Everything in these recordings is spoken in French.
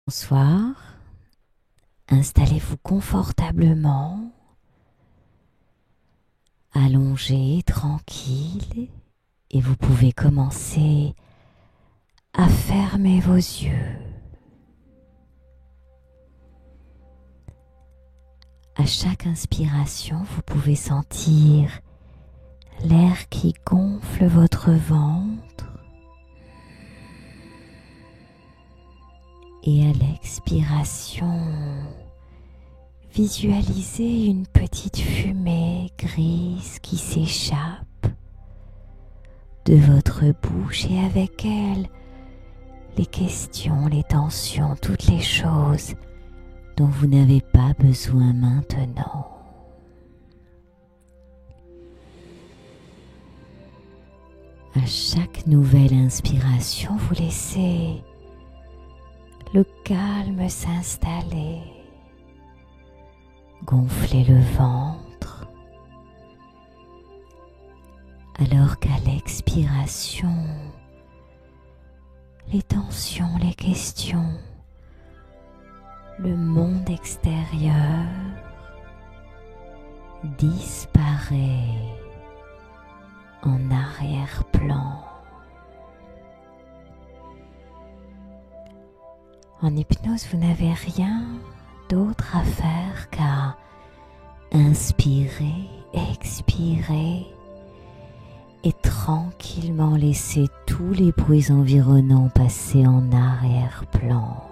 Bonsoir, installez-vous confortablement, allongé, tranquille, et vous pouvez commencer à fermer vos yeux. À chaque inspiration, vous pouvez sentir l'air qui gonfle votre ventre. Et à l'expiration, visualisez une petite fumée grise qui s'échappe de votre bouche et avec elle, les questions, les tensions, toutes les choses dont vous n'avez pas besoin maintenant. À chaque nouvelle inspiration, vous laissez le calme s'installer, gonfler le ventre, alors qu'à l'expiration, les tensions, les questions, le monde extérieur disparaît en arrière-plan. En hypnose, vous n'avez rien d'autre à faire qu'à inspirer, expirer et tranquillement laisser tous les bruits environnants passer en arrière-plan.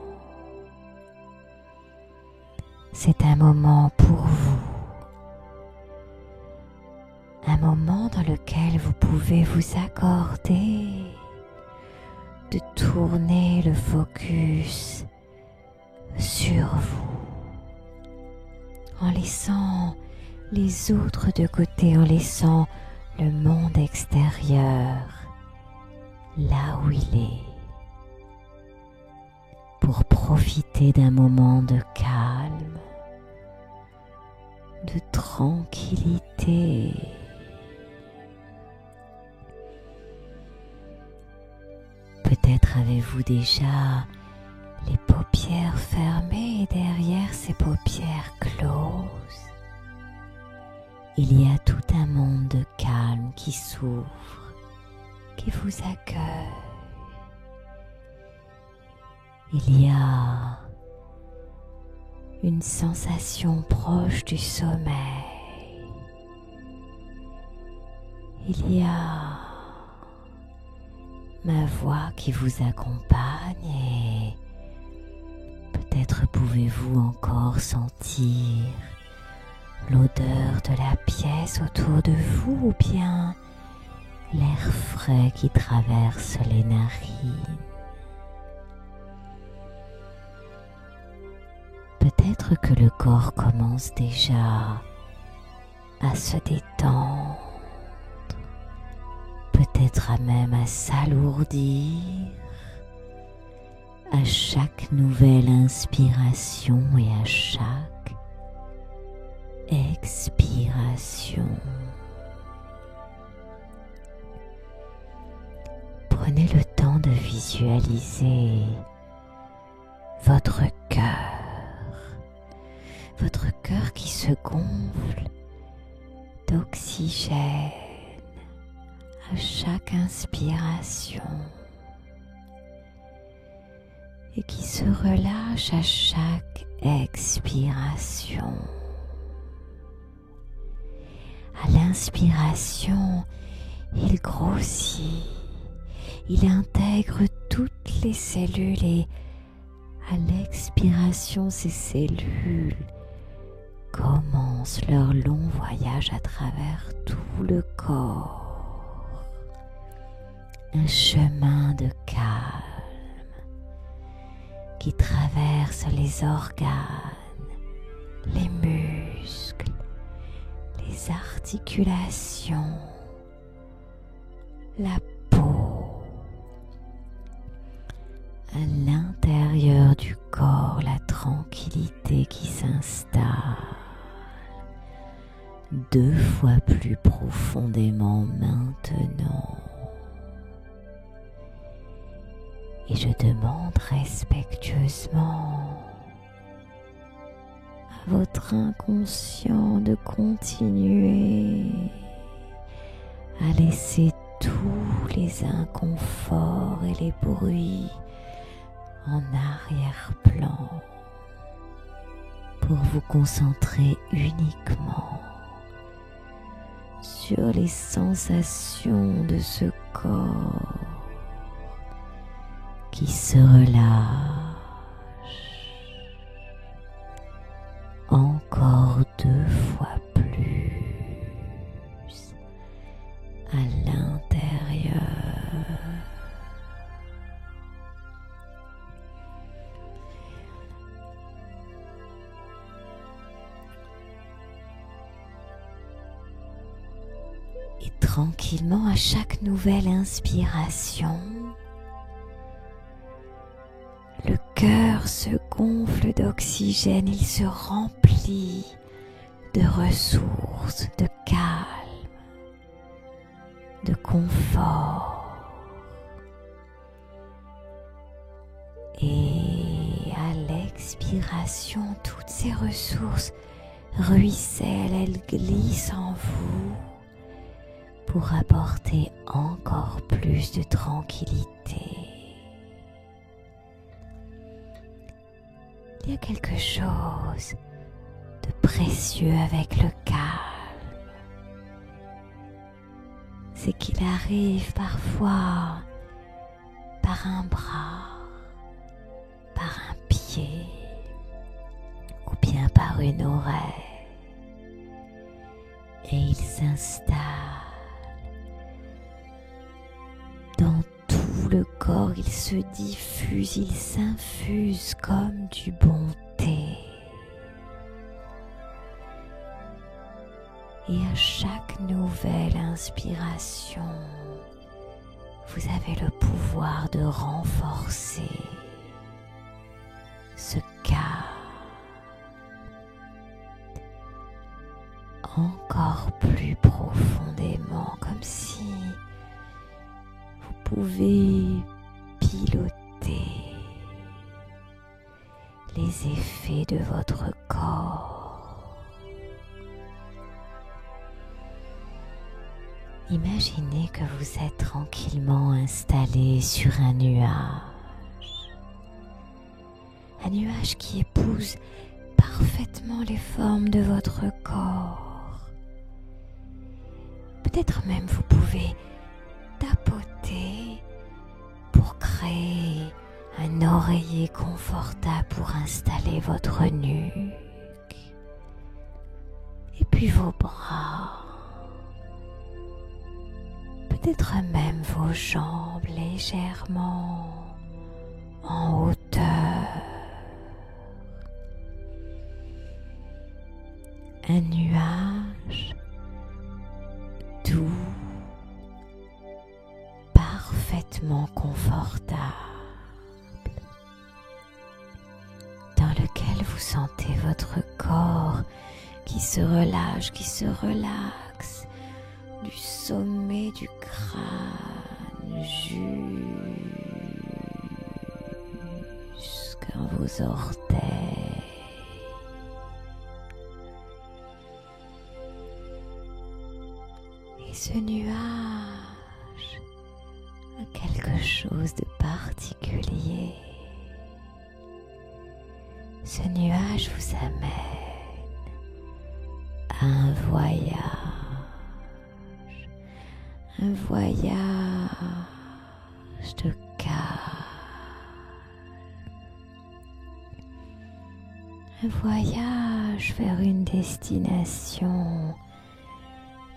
C'est un moment pour vous, un moment dans lequel vous pouvez vous accorder de tourner le focus sur vous, en laissant les autres de côté, en laissant le monde extérieur là où il est, pour profiter d'un moment de calme, de tranquillité. Peut-être avez-vous déjà les paupières fermées et derrière ces paupières closes, il y a tout un monde de calme qui s'ouvre, qui vous accueille. Il y a une sensation proche du sommeil. Il y a ma voix qui vous accompagne et peut-être pouvez-vous encore sentir l'odeur de la pièce autour de vous ou bien l'air frais qui traverse les narines. Peut-être que le corps commence déjà à se détendre, peut-être même à s'alourdir à chaque nouvelle inspiration et à chaque expiration. Prenez le temps de visualiser votre cœur qui se gonfle d'oxygène à chaque inspiration et qui se relâche à chaque expiration. À l'inspiration, il grossit, il intègre toutes les cellules et à l'expiration, ces cellules commencent leur long voyage à travers tout le corps. Un chemin de calme qui traverse les organes, les muscles, les articulations, la peau. À l'intérieur du corps, la tranquillité qui s'installe 2 fois plus profondément maintenant. et je demande respectueusement à votre inconscient de continuer à laisser tous les inconforts et les bruits en arrière-plan pour vous concentrer uniquement sur les sensations de ce corps qui se relâche encore 2 fois plus à l'intérieur. Et tranquillement, à chaque nouvelle inspiration, le cœur se gonfle d'oxygène, il se remplit de ressources, de calme, de confort. Et à l'expiration, toutes ces ressources ruissellent, elles glissent en vous pour apporter encore plus de tranquillité. Il y a quelque chose de précieux avec le calme. C'est qu'il arrive parfois par un bras, par un pied ou bien par une oreille, et il s'installe dans tout le corps, il se diffuse, il s'infuse comme du bon thé. Et à chaque nouvelle inspiration, vous avez le pouvoir de renforcer ce cas encore plus profondément, comme si vous pouvez piloter les effets de votre corps. Imaginez que vous êtes tranquillement installé sur un nuage qui épouse parfaitement les formes de votre corps. Peut-être même vous pouvez tapoter pour créer un oreiller confortable pour installer votre nuque. Et puis vos bras. Peut-être même vos jambes légèrement en hauteur. Un nuage doux, parfaitement confortable, dans lequel vous sentez votre corps qui se relâche, qui se relaxe du sommet du crâne jusqu'à vos orteils. Et ce nuage a quelque chose de particulier. Ce nuage vous amène à un voyage de calme, un voyage vers une destination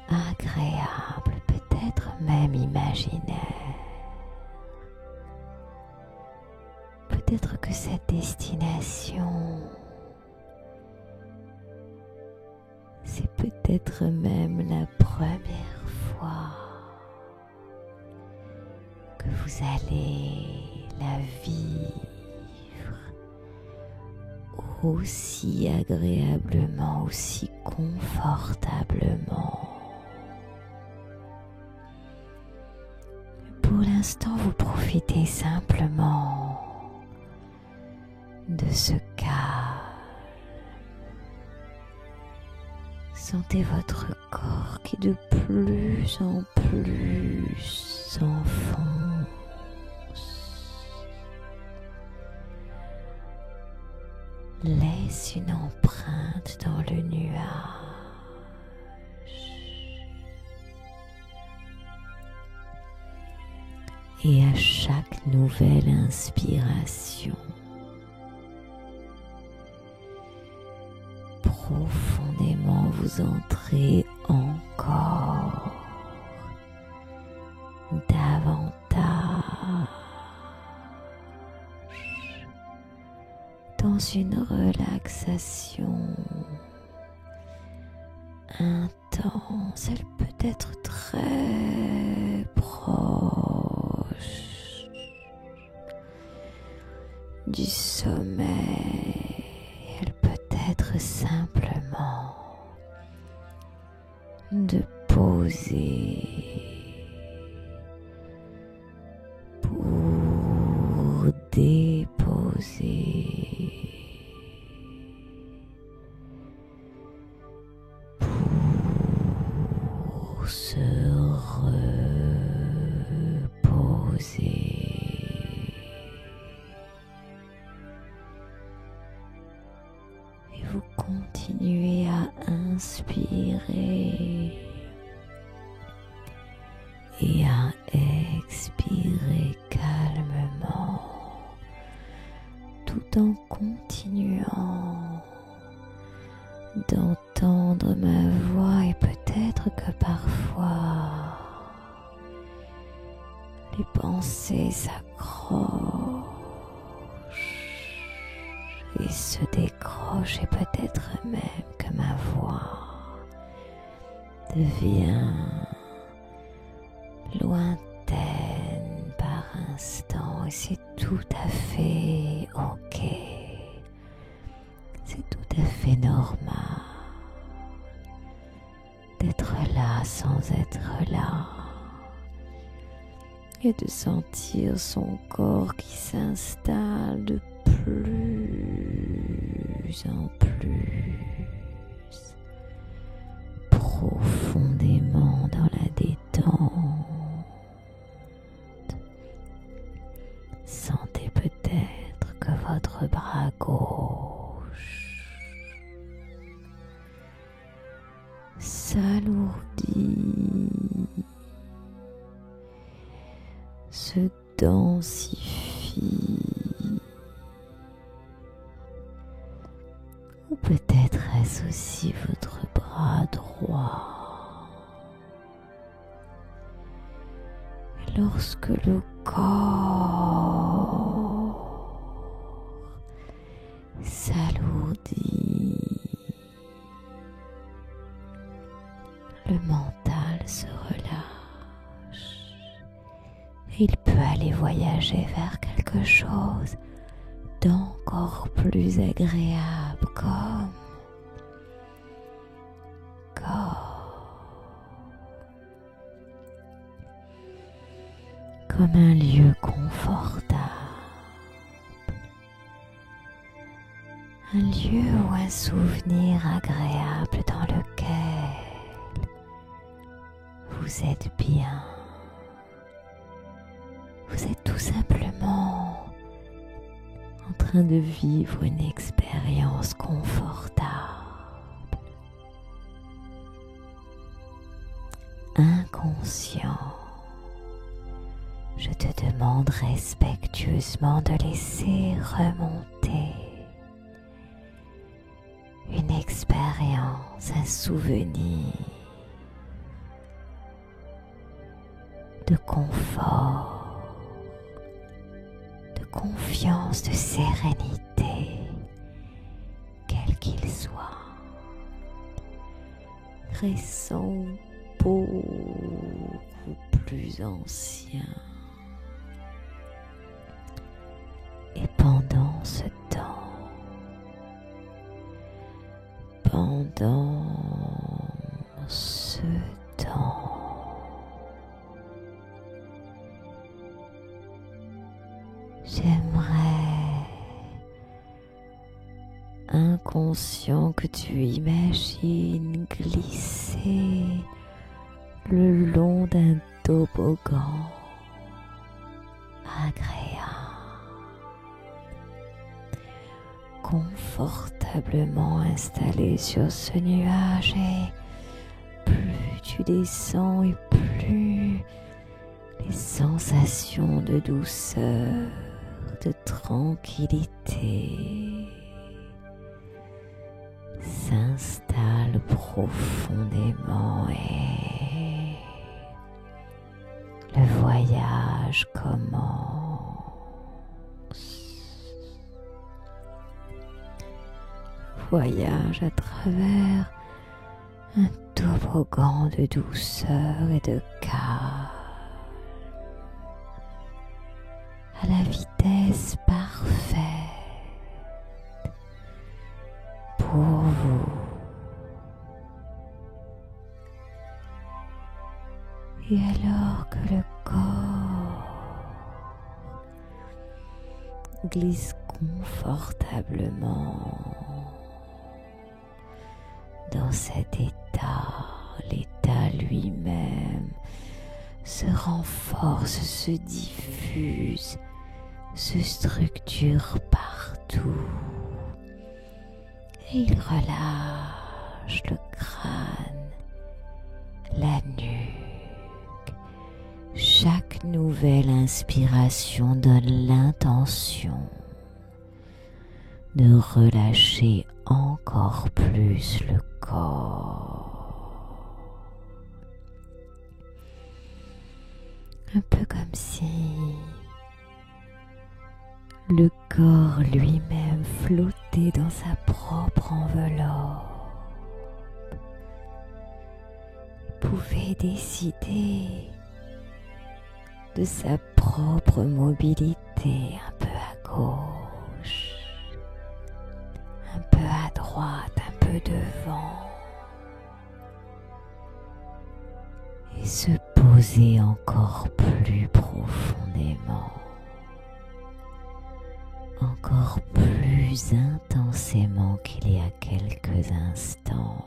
agréable, peut-être même imaginaire. Peut-être que cette destination, c'est peut-être même la première fois que vous allez la vivre aussi agréablement, aussi confortablement. Pour l'instant, vous profitez simplement de ce calme. Sentez votre corps qui de plus en plus s'enfonce. Laisse une empreinte dans le nuage. Et à chaque nouvelle inspiration, profondément vous entrez encore davantage dans une relaxation intense. Elle peut être très proche du sommeil. Elle peut être simplement de poser pour déposer, pour se reposer. Et vous continuez à inspirer et à expirer calmement, tout en continuant d'entendre ma voix. Et peut-être que parfois les pensées s'accrochent et se décrochent, et peut-être même que ma voix devient lointaine par instant, et c'est tout à fait ok, c'est tout à fait normal d'être là sans être là, et de sentir son corps qui s'installe de plus en plus profondément dans la détente. Sentez peut-être que votre bras gauche s'alourdit, se densifie, ou peut-être est-ce aussi votre bras droit. Et lorsque le corps s'alourdit, le mental se relâche et il peut aller voyager vers quelque chose d'encore plus agréable, comme un lieu confortable, un lieu ou un souvenir agréable dans lequel vous êtes bien. Vous êtes tout simplement en train de vivre une expérience confortable, inconscient. Je te demande respectueusement de laisser remonter une expérience, un souvenir de confort, de confiance, de sérénité, quel qu'il soit, récent ou beaucoup plus ancien. Et pendant ce temps, inconscient que tu imagines glisser le long d'un toboggan agréable, confortablement installé sur ce nuage, et plus tu descends et plus les sensations de douceur, de tranquillité s'installent profondément et le voyage commence. Voyage à travers un toboggan de douceur et de calme, à la vitesse parfaite pour vous. Et alors que le corps glisse confortablement dans cet état, l'état lui-même se renforce, se diffuse, se structure partout. Et il relâche le crâne, la nuque. Chaque nouvelle inspiration donne l'intention de relâcher encore plus le corps. Un peu comme si le corps lui-même flottait dans sa propre enveloppe, pouvait décider de sa propre mobilité, un peu à gauche, un peu à droite, un peu devant, et se poser encore plus profondément, encore plus intensément qu'il y a quelques instants,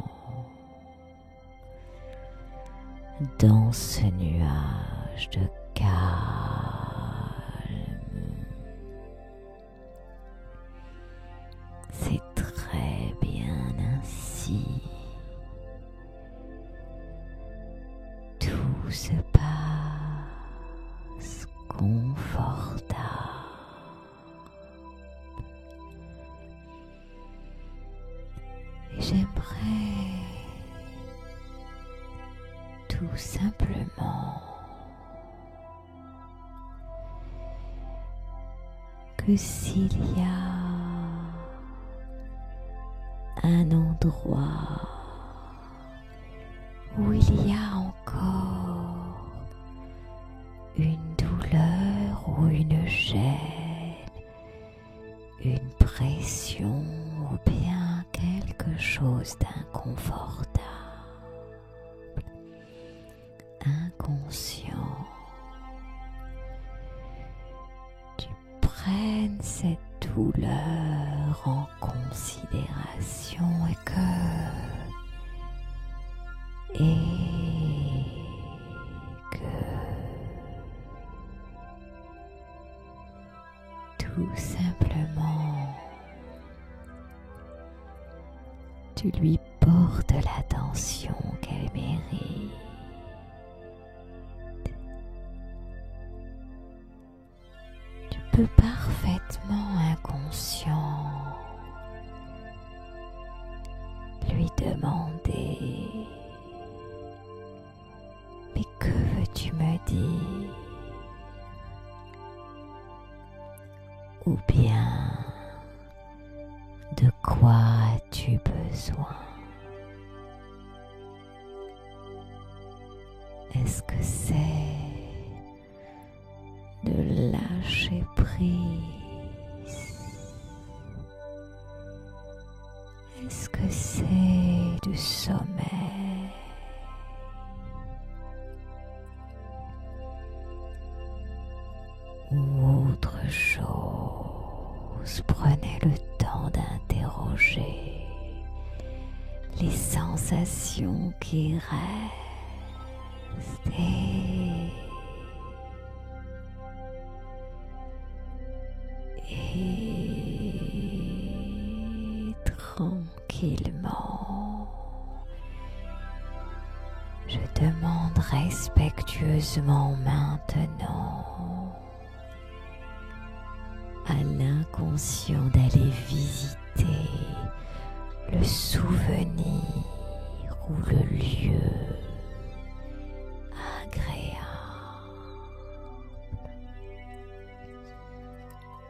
dans ce nuage de calme. C'est très bien ainsi. Tout se passe confortable. Et j'aimerais tout simplement que s'il y a un endroit où il y a encore une douleur ou une gêne, une pression ou bien quelque chose d'inconfortable, inconscient, tu prennes cette douleur en considération et que tout simplement tu lui portes l'attention qu'elle mérite. Tu peux parfaitement inconscient lui demander: mais que veux-tu me dire? Ou bien, de quoi as-tu besoin? Est-ce que c'est de lâcher prise? Est-ce que c'est du sommeil? Ou autre chose? Prenez le temps d'interroger prolonger les sensations qui restent et tranquillement, je demande respectueusement maintenant à l'inconscient d'aller visiter le souvenir ou le lieu agréable,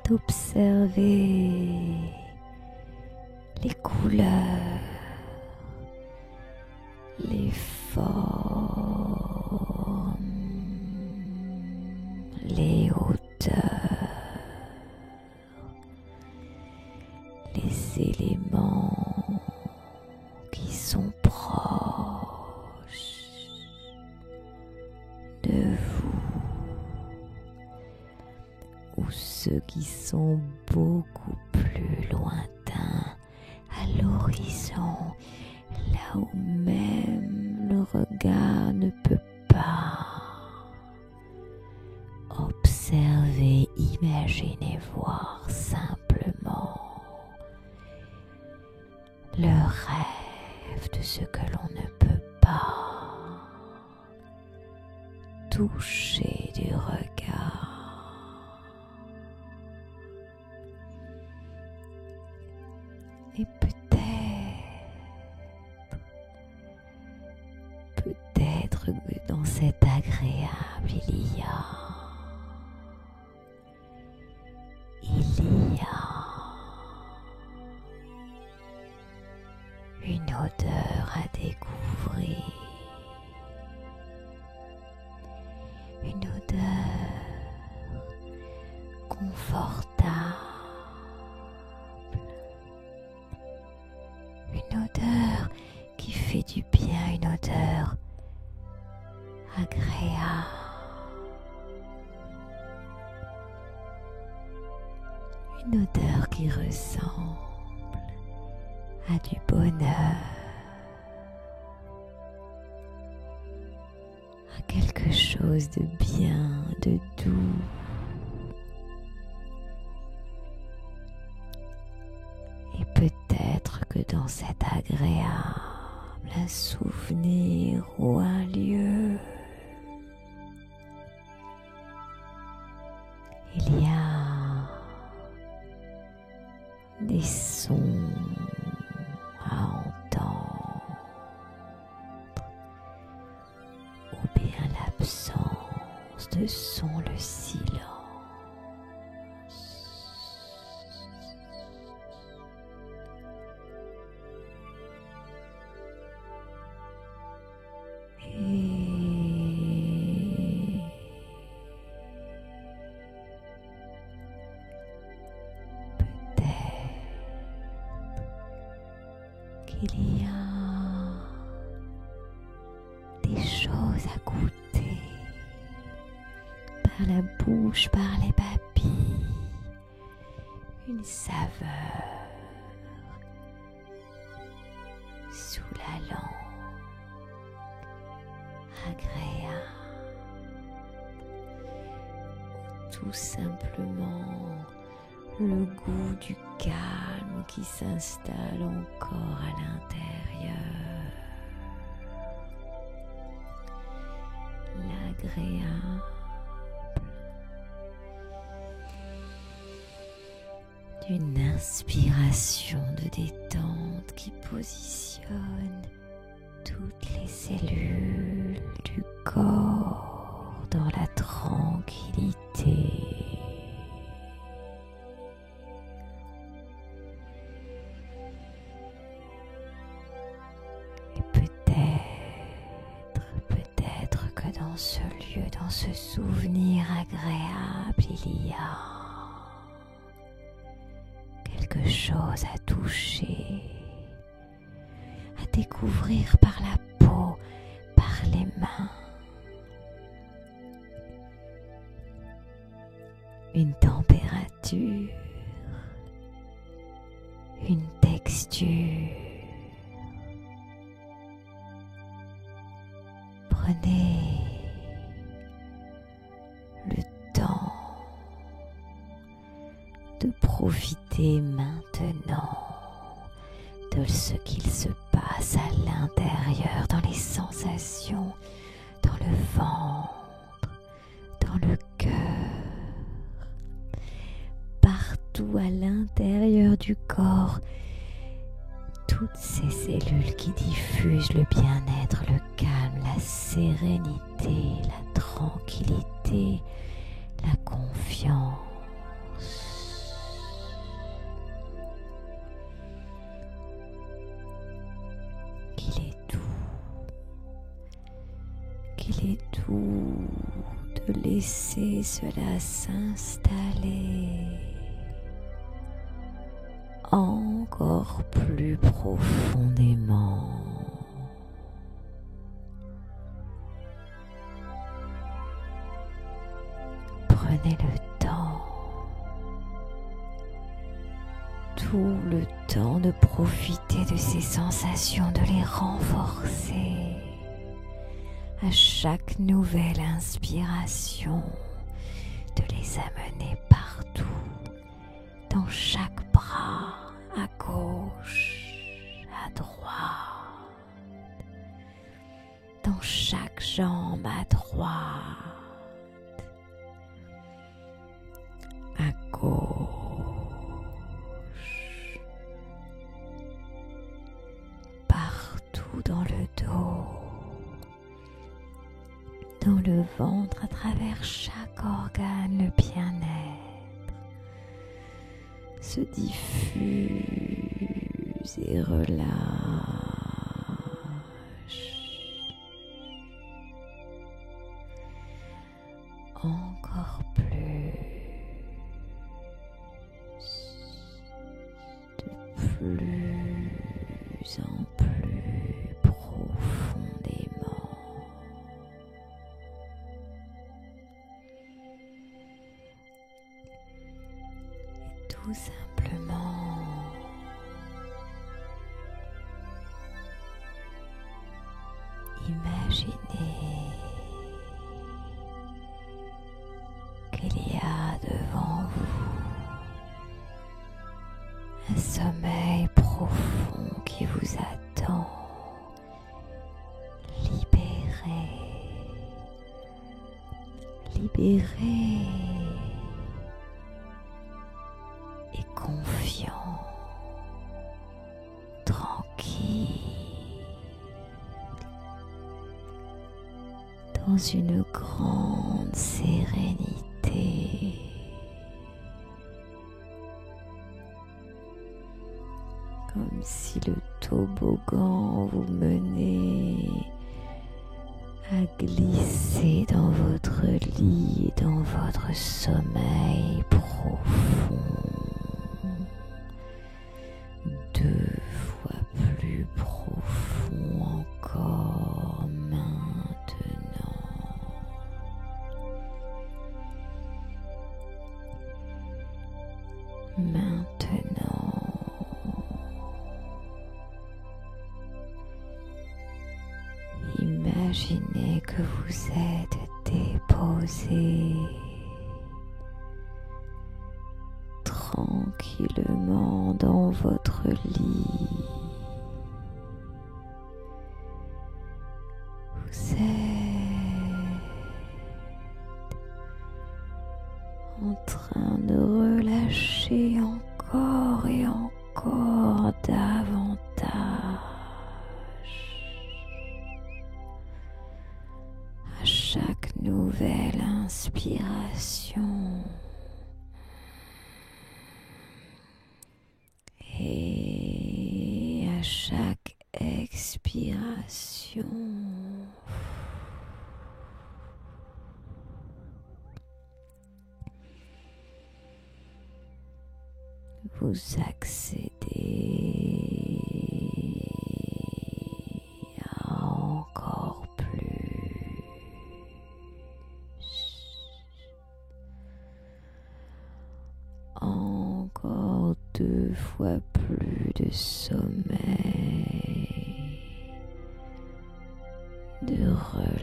d'observer les couleurs, les formes, les hauteurs, les éléments qui sont proches de vous ou ceux qui sont beaucoup plus lointains à l'horizon, là où même le regard ne peut pas. Observez, imaginez voir simplement le rêve de ce que l'on ne peut pas toucher du regard. Et peut-être que dans cet agréable il y a une odeur à découvrir, une odeur confortable, une odeur qui fait du bien, une odeur agréable, une odeur qui ressemble à du bonheur, à quelque chose de bien, de doux. Et peut-être que dans cet agréable, un souvenir ou un lieu, il y a des sons à entendre ou bien l'absence de son, le silence. Et peut-être qu'il y a des choses à goûter par la bouche, par les papilles, une saveur sous la langue agréable, ou tout simplement le goût du calme qui s'installe encore à l'intérieur, l'agréable d'une inspiration de détente qui positionne toutes les cellules du corps dans la tranquillité. Et peut-être que dans ce lieu, dans ce souvenir agréable, il y a quelque chose à toucher, à découvrir par la peau, par les mains. Une température, une texture, nature. Prenez le temps de profiter maintenant de ce qu'il se passe à l'intérieur, dans les sensations, dans le ventre, dans le cœur, partout à l'intérieur du corps, toutes ces cellules qui diffusent le bien-être, le calme, la sérénité, la tranquillité, la confiance. Qu'il est doux de laisser cela s'installer encore plus profondément. Prenez le temps, tout le temps de profiter de ces sensations, de les renforcer. À chaque nouvelle inspiration, de les amener partout, dans chaque bras, à gauche, à droite, dans chaque jambe à droite, à gauche, partout dans le dos, dans le ventre, à travers chaque organe, le bien-être se diffuse et relâche. Encore plus, de plus en plus profondément. Tout simplement imaginez qu'il y a devant vous un sommeil profond qui vous attend, libéré et confiant, tranquille, dans une grande sérénité. Comme si le toboggan vous menait à glisser dans votre lit, dans votre sommeil profond, 2 fois plus profond encore maintenant. Imaginez que vous êtes déposé tranquillement dans votre lit. Vous êtes en train de relâcher encore et encore davantage. À chaque nouvelle inspiration et à chaque expiration, vous accédez à encore plus, encore 2 fois plus. plus de sommeil, de relâchement.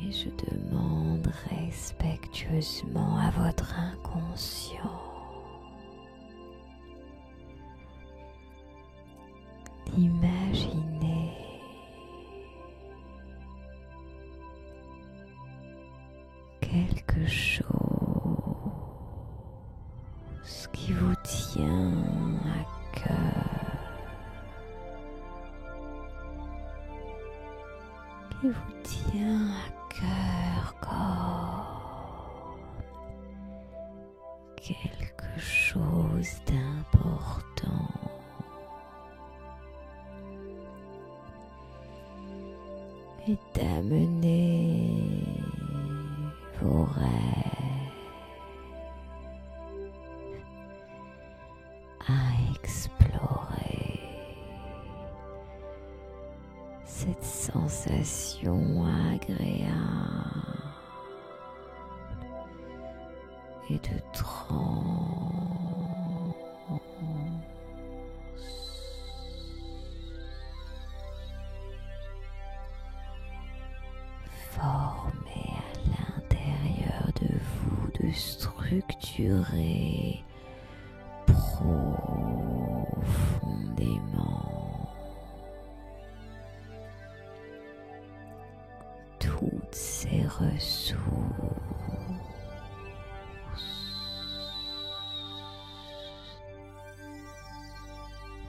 Et je demande respectueusement à votre inconscient d'imaginer quelque chose qui vous tient à cœur, qui vous tient à cœur comme quelque chose d'important. Et d'amener vos rêves à explorer cette sensation agréable et de transe. Former à l'intérieur de vous de structurer profondément toutes ces ressources,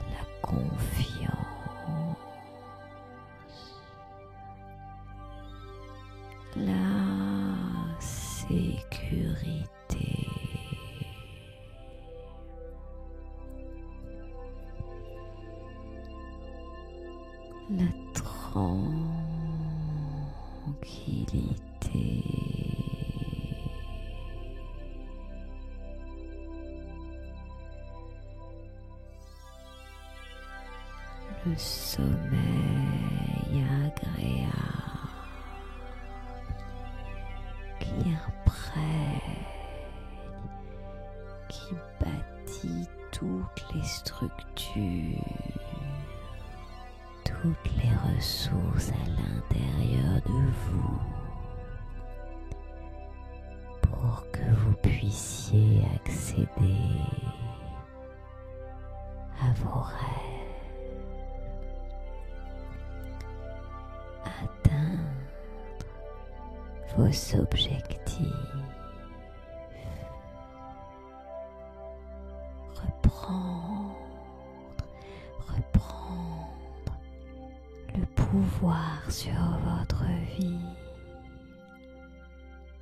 la confiance, la sécurité, la tranquillité, le sommeil agréable qui imprègne, qui bâtit toutes les structures, toutes les ressources à l'intérieur de vous pour que vous puissiez accéder à vos rêves, atteindre vos objectifs, reprendre le pouvoir sur votre vie,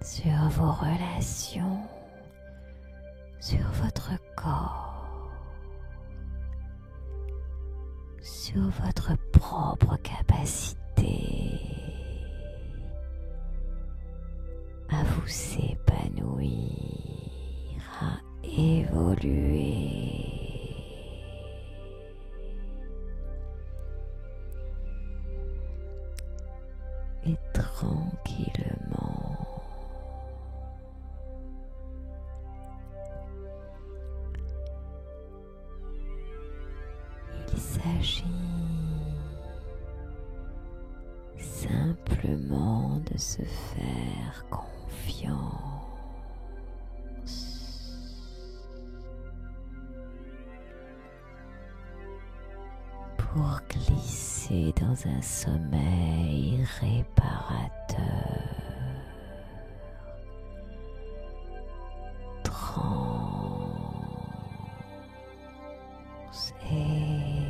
sur vos relations, sur votre corps, sur votre propre capacité à vous épanouir, à évoluer. Et tranquillement, il s'agit simplement de se faire confiance, pour glisser dans un sommeil réparateur, transe et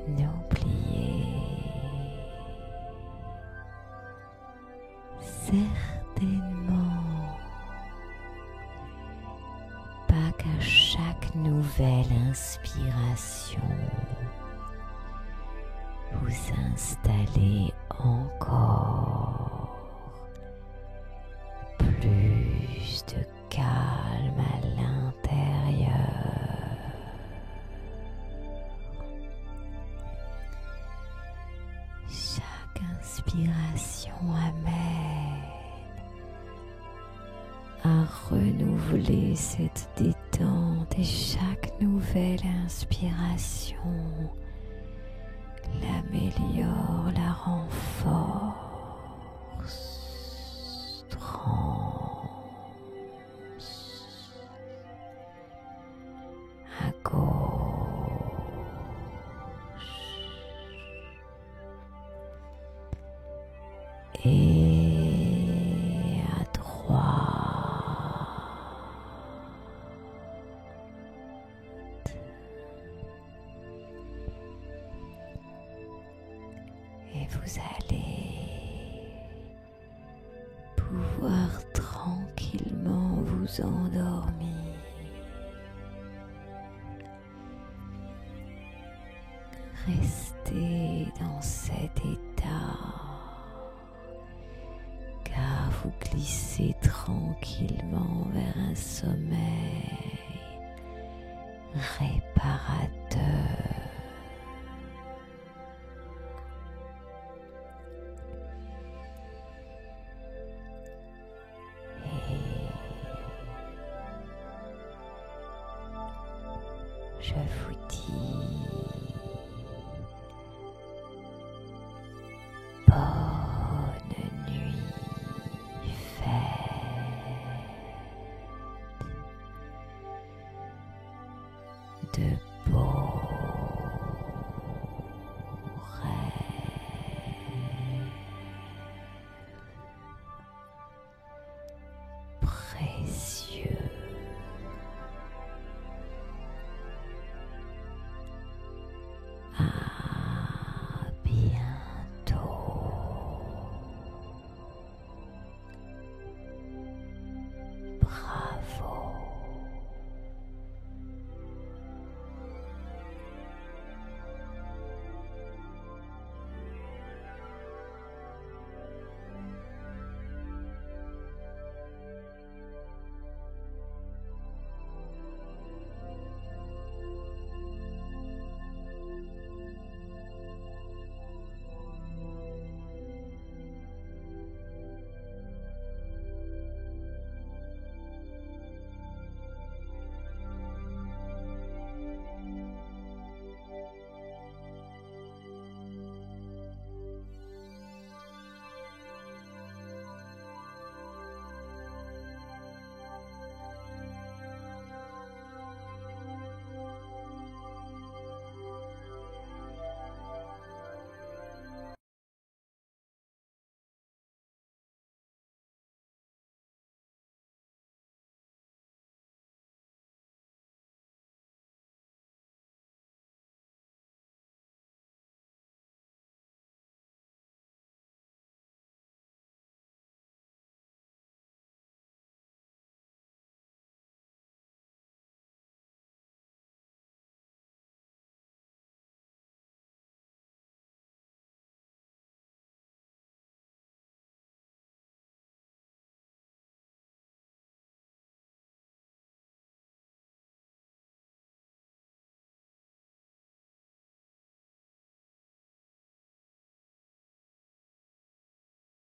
n'oubliez certainement pas qu'à chaque nouvelle inspiration, vous installez encore plus de calme à l'intérieur. inspiration amène à renouveler cette détente et chaque nouvelle inspiration l'améliore, la renforce, à gauche et à droite. Et vous allez pouvoir tranquillement vous endormir. Restez dans cet état car vous glissez tranquillement vers un sommeil réparateur. Je vous